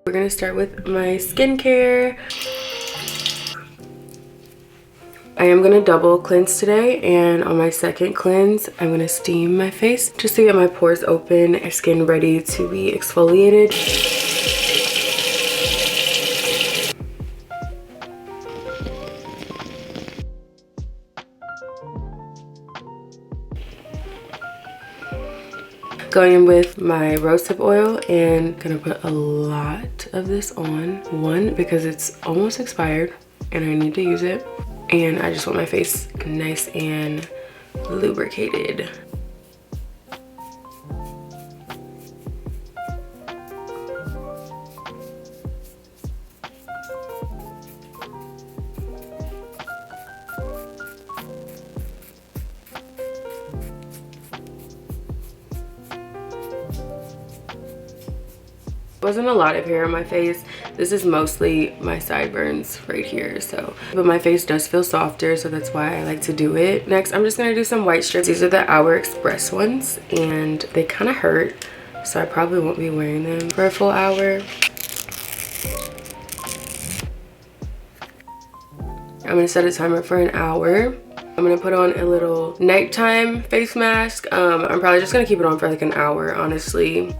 We're gonna start with my skincare. I am gonna double cleanse today, and on my second cleanse, I'm gonna steam my face just to get my pores open, my skin ready to be exfoliated. Going in with my rosehip oil and gonna put a lot of this on. One, because it's almost expired and I need to use it. And I just want my face nice and lubricated. Wasn't a lot of hair on my face. This is mostly my sideburns right here, but my face does feel softer, so that's why I like to do it. Next, I'm just gonna do some white strips. These are the Hour Express ones, and they kind of hurt, so I probably won't be wearing them for a full hour. I'm gonna set a timer for an hour. I'm gonna put on a little nighttime face mask. I'm probably just gonna keep it on for like an hour, honestly.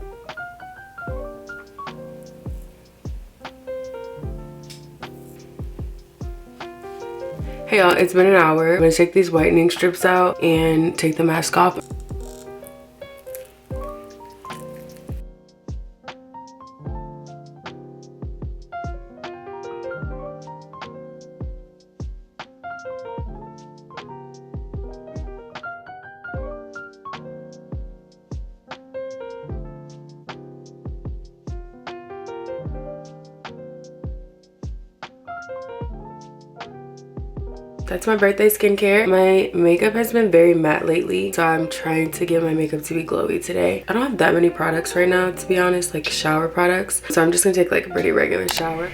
Hey y'all, it's been an hour. I'm gonna take these whitening strips out and take the mask off. That's my birthday skincare. My makeup has been very matte lately, so I'm trying to get my makeup to be glowy today. I don't have that many products right now, to be honest, like shower products. So I'm just gonna take like a pretty regular shower.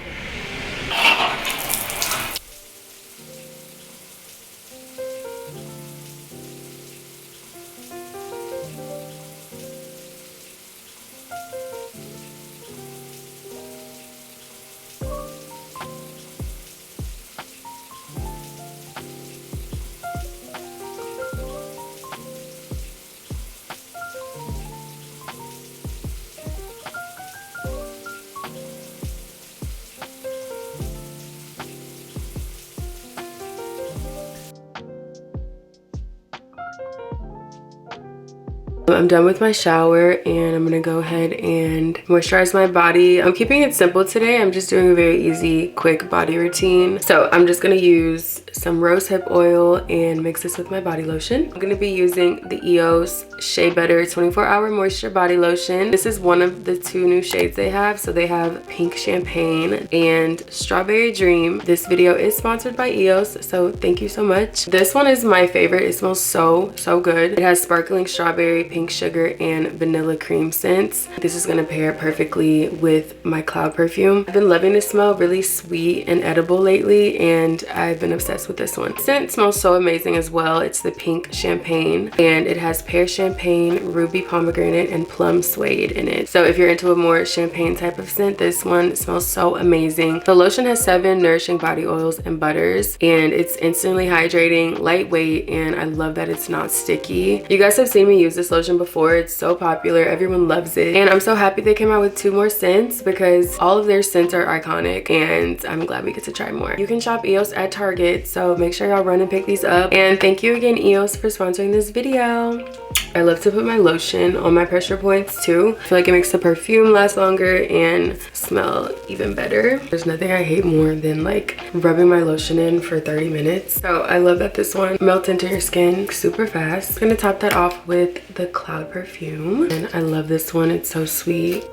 I'm done with my shower and I'm gonna go ahead and moisturize my body. I'm keeping it simple today. I'm just doing a very easy, quick body routine. So I'm just gonna use some rosehip oil and mix this with my body lotion. I'm gonna be using the Eloise Shea Butter 24-Hour Moisture Body Lotion. This is one of the 2 new shades they have. So they have Pink Champagne and Strawberry Dream. This video is sponsored by Eloise, so thank you so much. This one is my favorite. It smells so good. It has sparkling strawberry, pink sugar, and vanilla cream scents. This is gonna pair perfectly with my cloud perfume. I've been loving this smell, really sweet and edible lately, and I've been obsessed with this one. Scent smells so amazing as well. It's the Pink Champagne, and it has pear champagne, ruby pomegranate, and plum suede in it. So if you're into a more champagne type of scent, this one smells so amazing. The lotion has 7 nourishing body oils and butters, and it's instantly hydrating, lightweight, and I love that it's not sticky. You guys have seen me use this lotion before. It's so popular. Everyone loves it, and I'm so happy they came out with 2 more scents because all of their scents are iconic, and I'm glad we get to try more. You can shop Eloise at Target, so make sure y'all run and pick these up. And thank you again, Eloise, for sponsoring this video. I love to put my lotion on my pressure points too. I feel like it makes the perfume last longer and smell even better. There's nothing I hate more than like rubbing my lotion in for 30 minutes. So I love that this one melts into your skin super fast. I'm gonna top that off with the Cloud perfume, and I love this one. It's so sweet.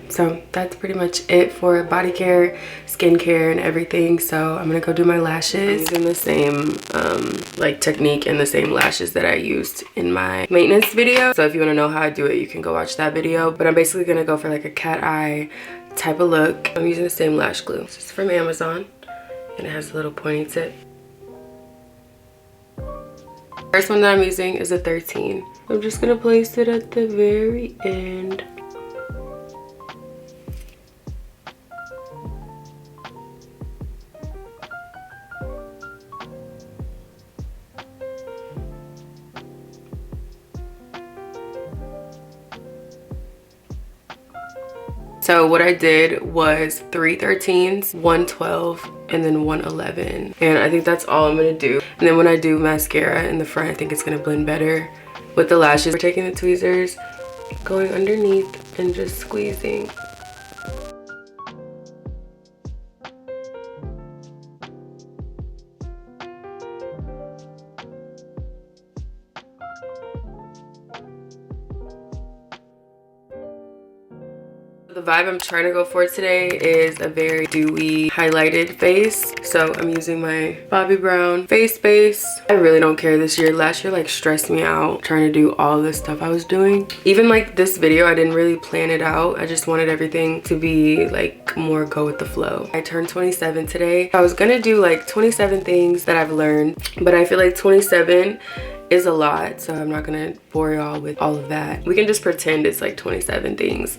So that's pretty much it for body care, skincare, and everything. So I'm gonna go do my lashes. I'm using the same like technique and the same lashes that I used in my maintenance video. So if you want to know how I do it, you can go watch that video. But I'm basically gonna go for like a cat eye type of look. I'm using the same lash glue. This is from Amazon, and it has a little pointy tip. First one that I'm using is a 13. I'm just gonna place it at the very end. So what I did was 3 13s, 1 12, and then 1 11. And I think that's all I'm gonna do. And then when I do mascara in the front, I think it's gonna blend better with the lashes. We're taking the tweezers, going underneath and just squeezing. The vibe I'm trying to go for today is a very dewy highlighted face. So I'm using my Bobbi Brown face base. I really don't care this year. Last year like stressed me out trying to do all this stuff I was doing. Even like this video, I didn't really plan it out. I just wanted everything to be like more go with the flow. I turned 27 today. I was gonna do like 27 things that I've learned, but I feel like 27 is a lot, so I'm not gonna bore y'all with all of that. We can just pretend it's like 27 things,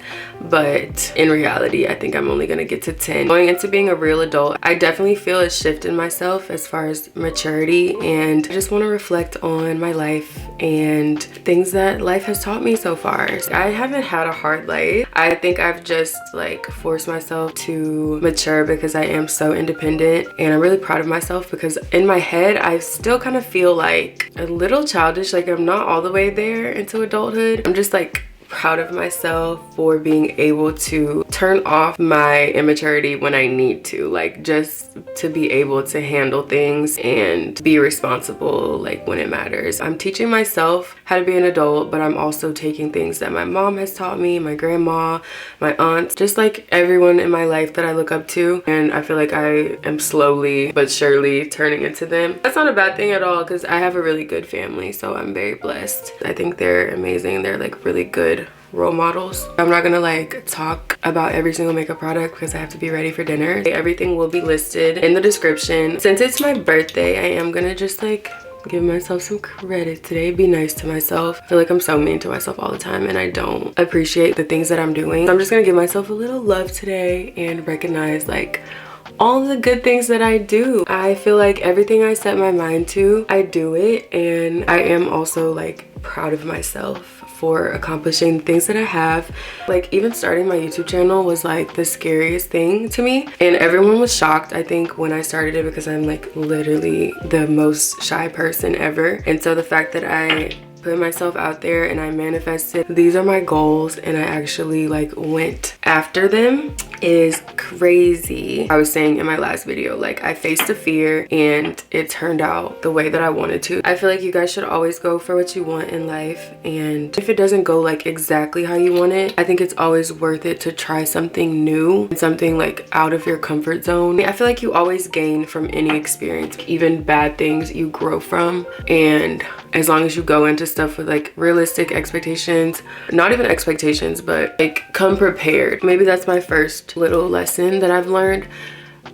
but in reality I think I'm only gonna get to 10. Going into being a real adult, I definitely feel a shift in myself as far as maturity, and I just want to reflect on my life and things that life has taught me so far. I haven't had a hard life. I think I've just like forced myself to mature because I am so independent, and I'm really proud of myself because in my head I still kind of feel like a little childish, like I'm not all the way there into adulthood. I'm just like proud of myself for being able to turn off my immaturity when I need to, like just to be able to handle things and be responsible like when it matters. I'm teaching myself how to be an adult, but I'm also taking things that my mom has taught me, my grandma, my aunts, just like everyone in my life that I look up to, and I feel like I am slowly but surely turning into them. That's not a bad thing at all because I have a really good family, so I'm very blessed. I think they're amazing. They're like really good role models. I'm not gonna like talk about every single makeup product because I have to be ready for dinner. Everything will be listed in the description. Since it's my birthday, I am gonna just like give myself some credit today, be nice to myself. I feel like I'm so mean to myself all the time and I don't appreciate the things that I'm doing. So I'm just gonna give myself a little love today and recognize like all the good things that I do. I feel like everything I set my mind to, I do it, and I am also like proud of myself for accomplishing the things that I have. Like even starting my YouTube channel was like the scariest thing to me, and everyone was shocked I think when I started it because I'm like literally the most shy person ever. And so the fact that I put myself out there and I manifested these are my goals and I actually like went after them is crazy. I was saying in my last video, like I faced a fear and it turned out the way that I wanted to. I feel like you guys should always go for what you want in life, and if it doesn't go like exactly how you want it, I think it's always worth it to try something new, something like out of your comfort zone. I feel like you always gain from any experience, even bad things you grow from, and as long as you go into stuff with like realistic expectations, not even expectations, but like come prepared. Maybe that's my first little lesson that I've learned.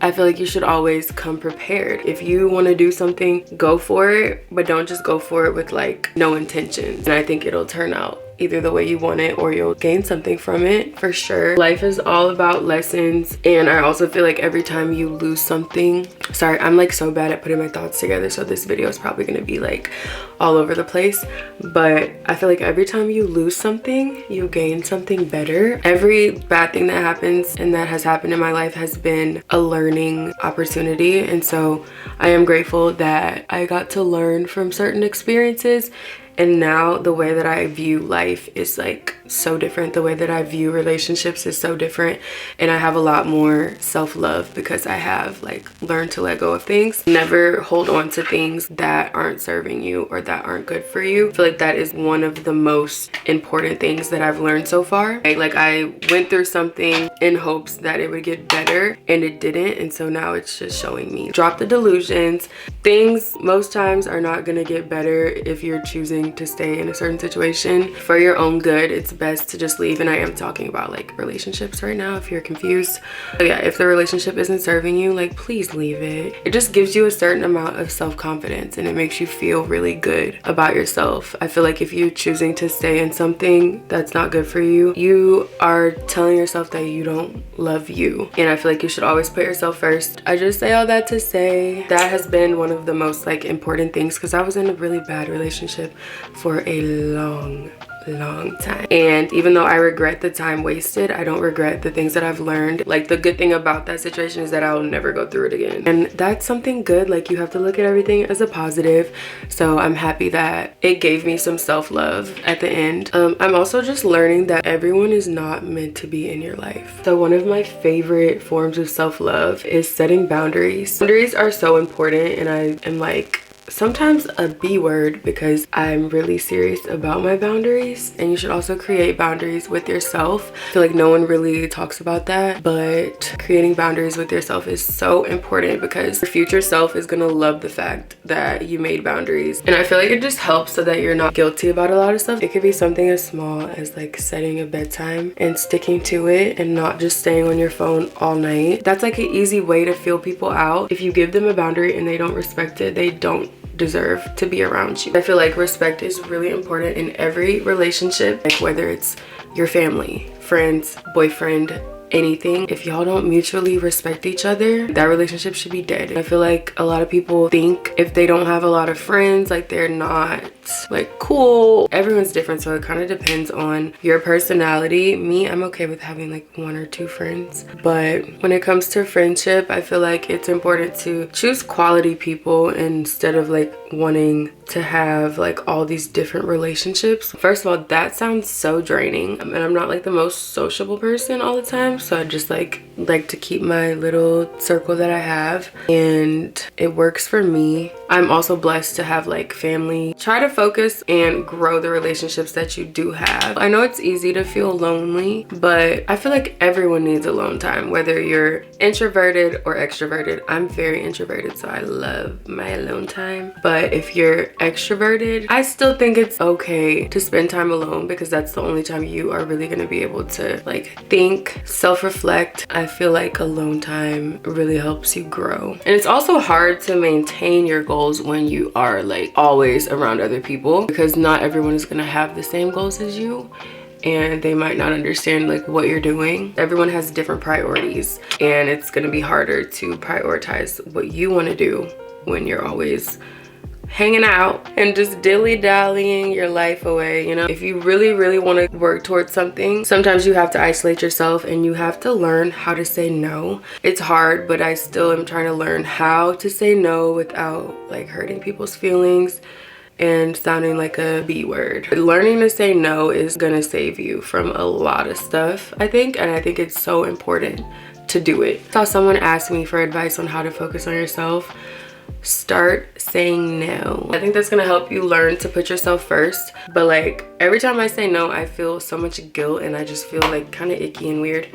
I feel like you should always come prepared. If you want to do something, go for it, but don't just go for it with like no intentions. And I think it'll turn out either the way you want it or you'll gain something from it for sure. Life is all about lessons, and I also feel like every time you lose something, sorry, I'm like so bad at putting my thoughts together, so this video is probably going to be like all over the place, but I feel like every time you lose something, you gain something better. Every bad thing that happens and that has happened in my life has been a learning opportunity, and so I am grateful that I got to learn from certain experiences. And now the way that I view life is like so different. The way that I view relationships is so different, and I have a lot more self-love because I have like learned to let go of things. Never hold on to things that aren't serving you or that aren't good for you. I feel like that is one of the most important things that I've learned so far. Like I went through something in hopes that it would get better and it didn't, and so now it's just showing me drop the delusions. Things most times are not gonna get better if you're choosing to stay in a certain situation for your own good. It's best to just leave, and I am talking about like relationships right now if you're confused. But yeah, if the relationship isn't serving you, like please leave it. It just gives you a certain amount of self-confidence and it makes you feel really good about yourself. I feel like if you're choosing to stay in something that's not good for you, you are telling yourself that you don't love you, and I feel like you should always put yourself first. I just say all that to say that has been one of the most like important things because I was in a really bad relationship for a long long time. And even though I regret the time wasted, I don't regret the things that I've learned. Like, the good thing about that situation is that I'll never go through it again. And that's something good. Like, you have to look at everything as a positive. So I'm happy that it gave me some self-love at the end. I'm also just learning that everyone is not meant to be in your life. So one of my favorite forms of self-love is setting boundaries. Boundaries are so important, and I am like sometimes a B word because I'm really serious about my boundaries. And you should also create boundaries with yourself. I feel like no one really talks about that, but creating boundaries with yourself is so important because your future self is gonna love the fact that you made boundaries. And I feel like it just helps so that you're not guilty about a lot of stuff. It could be something as small as like setting a bedtime and sticking to it and not just staying on your phone all night. That's like an easy way to feel people out. If you give them a boundary and they don't respect it, they don't deserve to be around you. I feel like respect is really important in every relationship, like whether it's your family, friends, boyfriend, anything. If y'all don't mutually respect each other, that relationship should be dead. I feel like a lot of people think if they don't have a lot of friends, like they're not like cool. Everyone's different, so it kind of depends on your personality. Me, I'm okay with having like 1 or 2 friends, but when it comes to friendship, I feel like it's important to choose quality people instead of like wanting to have like all these different relationships. First of all, that sounds so draining, and I'm not like the most sociable person all the time, so I just like to keep my little circle that I have, and it works for me. I'm also blessed to have like family. Try to focus and grow the relationships that you do have. I know it's easy to feel lonely, but I feel like everyone needs alone time, whether you're introverted or extroverted. I'm very introverted, so I love my alone time. But if you're extroverted, I still think it's okay to spend time alone because that's the only time you are really going to be able to like think, self-reflect. I feel like alone time really helps you grow. And it's also hard to maintain your goals when you are like always around other people, because not everyone is going to have the same goals as you, and they might not understand like what you're doing. Everyone has different priorities, and it's going to be harder to prioritize what you want to do when you're always hanging out and just dilly-dallying your life away. You know, if you really want to work towards something, sometimes you have to isolate yourself and you have to learn how to say no. It's hard, but I still am trying to learn how to say no without like hurting people's feelings and sounding like a B word. Learning to say no is gonna save you from a lot of stuff, I think, and I think it's so important to do it. I saw someone ask me for advice on how to focus on yourself. Start saying no. I think that's gonna help you learn to put yourself first. But like every time I say no, I feel so much guilt and I just feel like kind of icky and weird.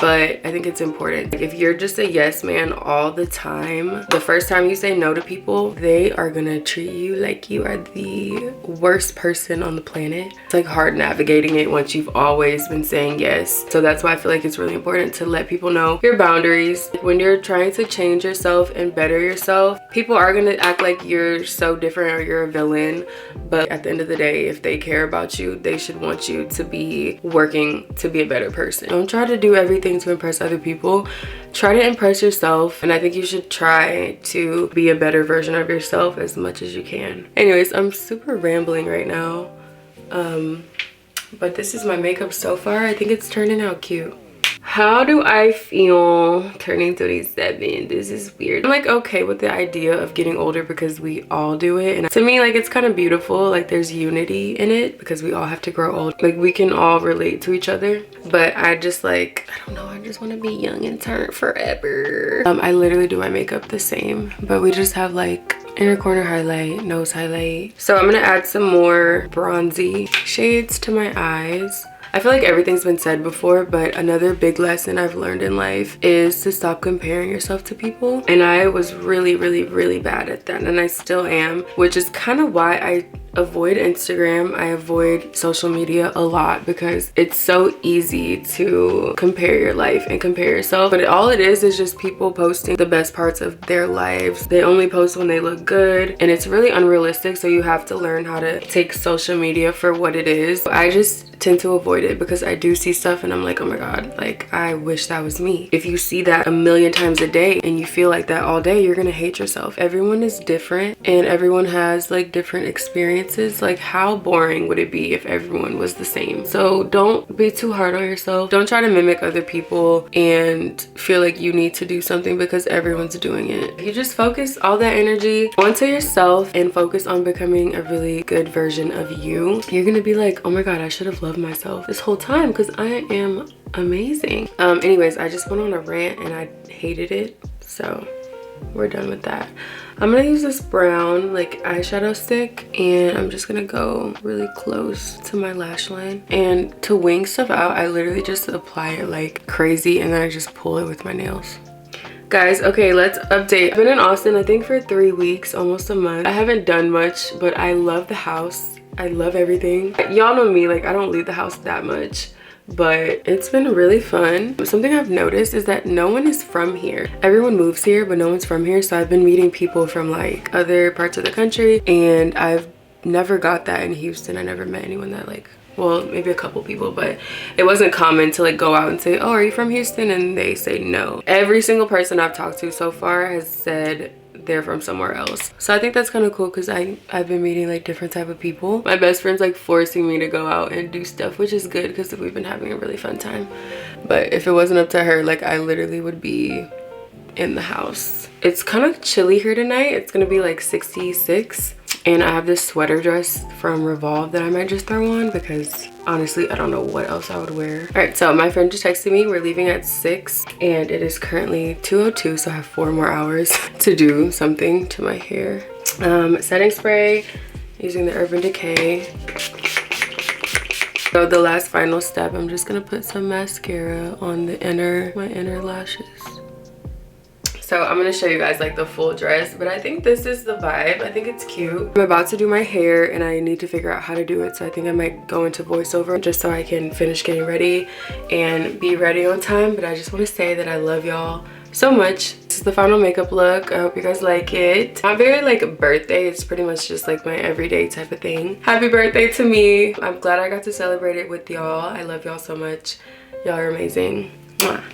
But I think it's important. Like, if you're just a yes man all the time, the first time you say no to people, they are gonna treat you like you are the worst person on the planet. It's like hard navigating it once you've always been saying yes. So that's why I feel like it's really important to let people know your boundaries. When you're trying to change yourself and better yourself, people are gonna act like you're so different or you're a villain. But at the end of the day, if they care about you, they should want you to be working to be a better person. Don't try to do everything to impress other people. Try to impress yourself, and I think you should try to be a better version of yourself as much as you can. Anyways, I'm super rambling right now, but this is my makeup so far. I think it's turning out cute. How do I feel turning 37? This is weird. I'm like okay with the idea of getting older because we all do it, and to me like it's kind of beautiful. Like there's unity in it because we all have to grow old. Like we can all relate to each other. But I just like, I don't know, I just want to be young and turn forever. I literally do my makeup the same, but we just have like inner corner highlight, nose highlight. So I'm gonna add some more bronzy shades to my eyes. I feel like everything's been said before, but another big lesson I've learned in life is to stop comparing yourself to people. And I was really bad at that, and I still am, which is kind of why I avoid Instagram. I avoid social media a lot because it's so easy to compare your life and compare yourself. But all it is just people posting the best parts of their lives. They only post when they look good, and it's really unrealistic. So you have to learn how to take social media for what it is. I just tend to avoid it because I do see stuff and I'm like, oh my god, like I wish that was me. If you see that a million times a day and you feel like that all day, you're gonna hate yourself. Everyone is different and everyone has like different experiences experiences. Like, how boring would it be if everyone was the same? So don't be too hard on yourself. Don't try to mimic other people and feel like you need to do something because everyone's doing it. You just focus all that energy onto yourself and focus on becoming a really good version of you. You're gonna be like, oh my god, I should have loved myself this whole time because I am amazing. Anyways, I just went on a rant and I hated it, so we're done with that. I'm gonna use this brown like eyeshadow stick and I'm just gonna go really close to my lash line. And to wing stuff out, I literally just apply it like crazy and then I just pull it with my nails. Guys, okay, let's update. I've been in Austin, I think for 3 weeks, almost a month. I haven't done much, but I love the house. I love everything. Y'all know me, like I don't leave the house that much, but it's been really fun. Something I've noticed is that no one is from here. Everyone moves here, but no one's from here. So I've been meeting people from like other parts of the country and I've never got that in Houston. I never met anyone that like, well, maybe a couple people, but it wasn't common to like go out and say, oh, are you from Houston? And they say no. Every single person I've talked to so far has said they're from somewhere else. So I think that's kind of cool because I've been meeting like different type of people. My best friend's like forcing me to go out and do stuff, which is good because we've been having a really fun time. But if it wasn't up to her, like I literally would be in the house. It's kind of chilly here tonight. It's gonna be like 66. And I have this sweater dress from Revolve that I might just throw on because honestly, I don't know what else I would wear. All right, so my friend just texted me. We're leaving at 6 and it is currently 2:02, so I have 4 more hours to do something to my hair. Setting spray, using the Urban Decay. So the last final step, I'm just gonna put some mascara on the my inner lashes. So I'm gonna show you guys like the full dress, but I think this is the vibe. I think it's cute. I'm about to do my hair and I need to figure out how to do it. So I think I might go into voiceover just so I can finish getting ready and be ready on time. But I just wanna say that I love y'all so much. This is the final makeup look. I hope you guys like it. Not very like birthday. It's pretty much just like my everyday type of thing. Happy birthday to me. I'm glad I got to celebrate it with y'all. I love y'all so much. Y'all are amazing. Mwah.